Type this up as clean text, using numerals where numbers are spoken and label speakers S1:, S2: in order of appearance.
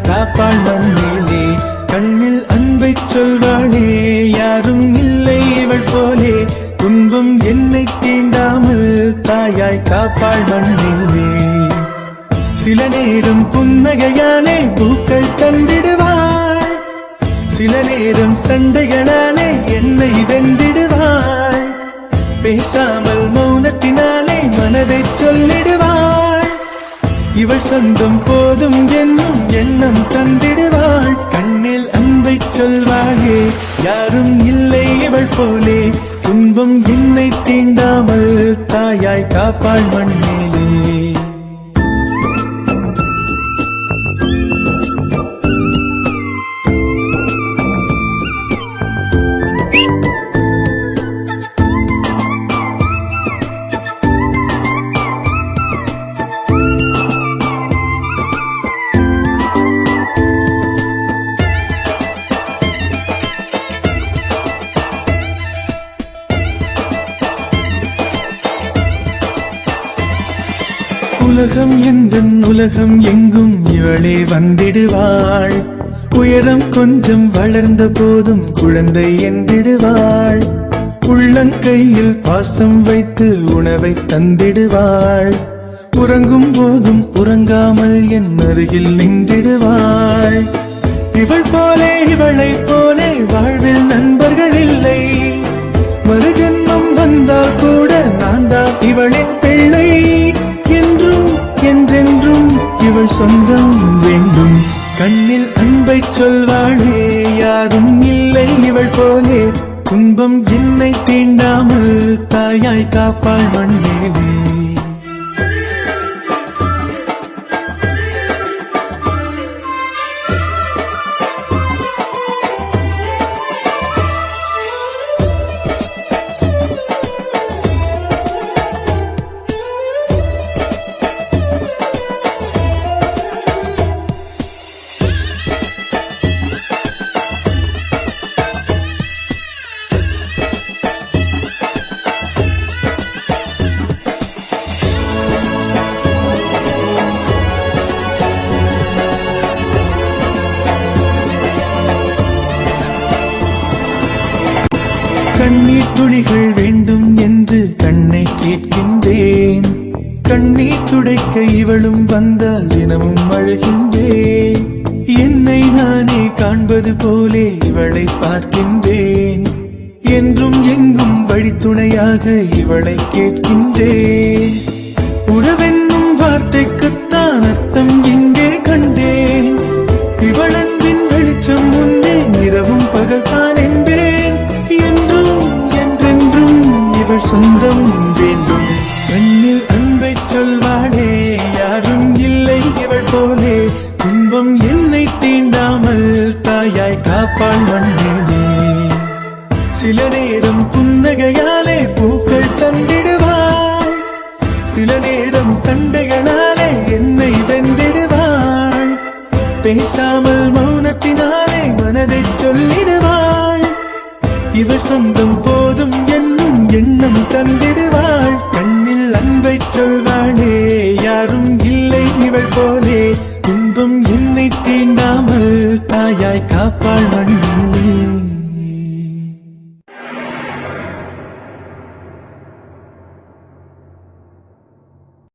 S1: காப்பாள் மண்ணிலே. கண்ணில் அன்பை சொல்வாளே, யாரும் இல்லை இவள் போலே. துன்பம் என்னை தீண்டாமல் தாயாய் காப்பாள் மண்ணிலே. சில நேரம் புன்னகையாலே பூக்கள் தந்திடுவாள், சில நேரம் சண்டைகளாலே என்னை வென்றிடுவாள். பேசாமல் மௌனத்தினாலே மனதை சொல்லிடுவாள். இவள் சொந்தம் போதும் என்னும் எண்ணம் தந்திடுவாள். கண்ணில் அன்பை சொல்வாளே, யாரும் இல்லை இவள் போலே. துன்பம் என்னை தீண்டாமல் தாயாய் காப்பாள் மண்ணிலே. உலகம் எந்தன் உலகம் எங்கும் இவளே வந்திடுவாள். உயரம் கொஞ்சம் வளர்ந்த போதும் குழந்தை என்றிடுவாள். உள்ளங்கையில் பாசம் வைத்து உணவை தந்திடுவாள். உறங்கும் போதும் உறங்காமல் என் அருகில் நின்றிடுவாள். இவள் போலே இவளை போலே வாழ்வில் நண்பர்கள் இல்லை. மறுஜென்மம் வந்தால் கூட நான் தான் இவளின் பிள்ளை. என்றும் என்றென்றும் இவள் சொந்தம் வேண்டும். கண்ணில் அன்பை சொல்வாளே, யாரும் இல்லை இவள் போலே. துன்பம் என்னை தீண்டாமல் தாயாய் காப்பாள் மண்ணிலே. கண்ணீர் துளிகள் வேண்டும் என்று கண்ணை கேட்கின்றேன். கண்ணீர் துடைக்க இவளும் வந்தால் தினமும் அழுகின்றேன். என்னை நானே காண்பது போலே இவளை பார்க்கின்றேன். என்றும் எங்கும் வழித்துணையாக இவளை கேட்கின்றேன். உறவென்னும் வார்த்தைக்குத்தான் அர்த்தம் இங்கே கண்டேன். இவள் அன்பின் வெளிச்சம் முன்னே இரவும் பகல் தான் என்பேன். என்றும் என்றென்றும் இவள் சொந்தம் வேண்டும். கண்ணில் அன்பை சொல்வாளே, யாரும் இல்லை இவள் போலே. துன்பம் என்னை தீண்டாமல் தாயாய் காப்பாள் மண்ணிலே. சில நேரம் புன்னகையாலே பூக்கள் தந்திடுவாள், சில நேரம் சண்டைகளாலே என்னை வென்றிடுவாள். பேசாமல் மௌனத்தினாலே மனதை சொல்லிடுவாள். இவள் சொந்தம் போதும் என்னும் எண்ணம் தந்திடுவாள். கண்ணில் அன்பை சொல்வாளே, யாரும் இல்லை இவள் போலே. துன்பம் என்னை தீண்டாமல் தாயாய் காப்பாள் மண்ணி.